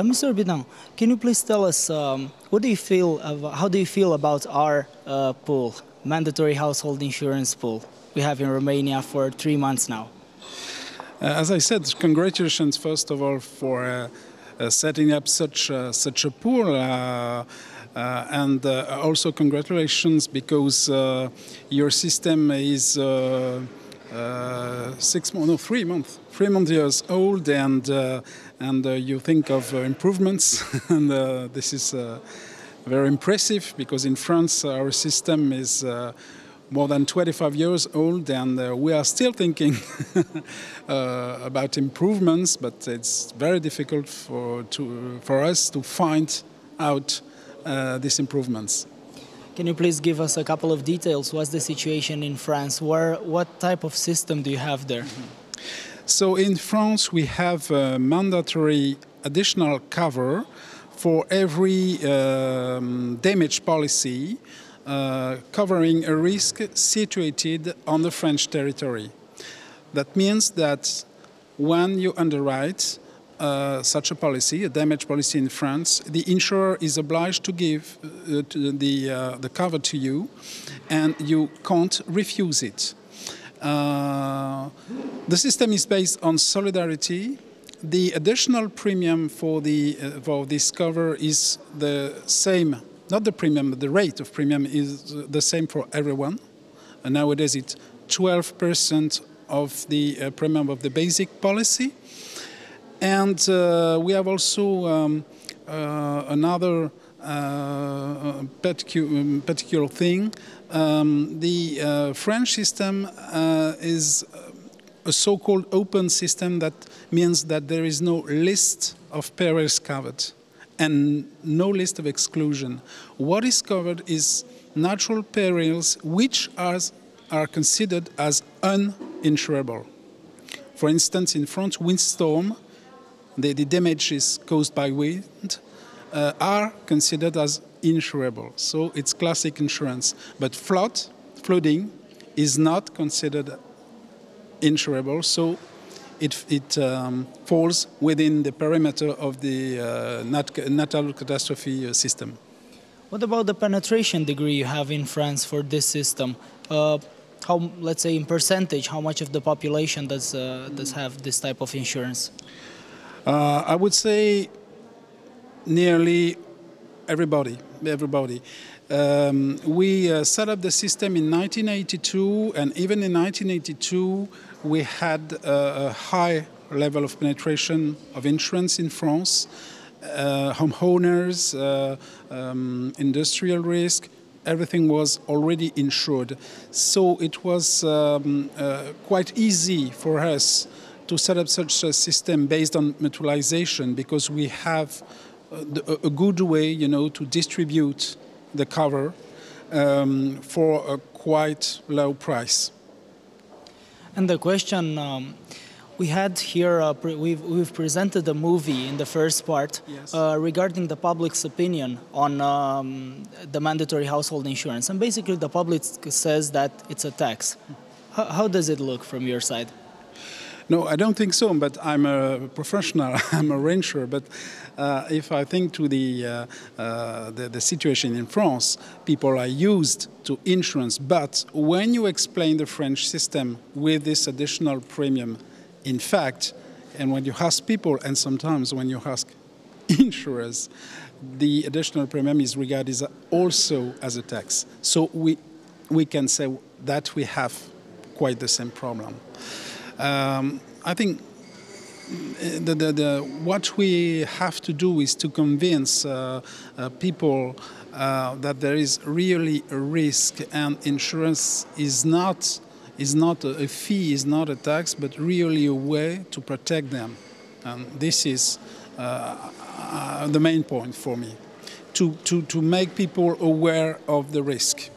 Mr. BIDAN, can you please tell us how do you feel about our pool, mandatory household insurance pool we have in Romania for 3 months now? As I said, congratulations first of all for setting up such a pool, and also congratulations because your system is 3 years old, and you think of improvements, and this is very impressive because in France our system is more than 25 years old, and we are still thinking about improvements, but it's very difficult for us to find out these improvements. Can you please give us a couple of details? What's the situation in France? What type of system do you have there? So in France we have a mandatory additional cover for every damage policy covering a risk situated on the French territory. That means that when you underwrite such a policy, a damage policy in France, the insurer is obliged to give the cover to you, and you can't refuse it. The system is based on solidarity. The additional premium for this cover is the same. Not the premium, but the rate of premium is the same for everyone. And nowadays it's 12% of the premium of the basic policy. And we have also another particular thing. The French system is a so-called open system. That means that there is no list of perils covered and no list of exclusion. What is covered is natural perils which are considered as uninsurable. For instance, in France, windstorm, the damages caused by wind are considered as insurable. So it's classic insurance. But flooding is not considered insurable. So it falls within the perimeter of the natural catastrophe system. What about the penetration degree you have in France for this system? Let's say in percentage, how much of the population does have this type of insurance? I would say nearly everybody. We set up the system in 1982, and even in 1982 we had a high level of penetration of insurance in France. Homeowners, industrial risk, everything was already insured. So it was quite easy for us to set up such a system based on mutualization, because we have a good way, to distribute the cover for a quite low price. And the question we had here, we've presented a movie in the first part. Yes. Regarding the public's opinion on the mandatory household insurance. And basically the public says that it's a tax. How does it look from your side? No, I don't think so, but I'm a professional, I'm a rancher. But if I think to the situation in France, people are used to insurance. But when you explain the French system with this additional premium, in fact, and when you ask people, and sometimes when you ask insurers, the additional premium is regarded also as a tax. So we can say that we have quite the same problem. I think what we have to do is to convince people that there is really a risk, and insurance is not a fee, is not a tax, but really a way to protect them. And this is the main point for me, to make people aware of the risk.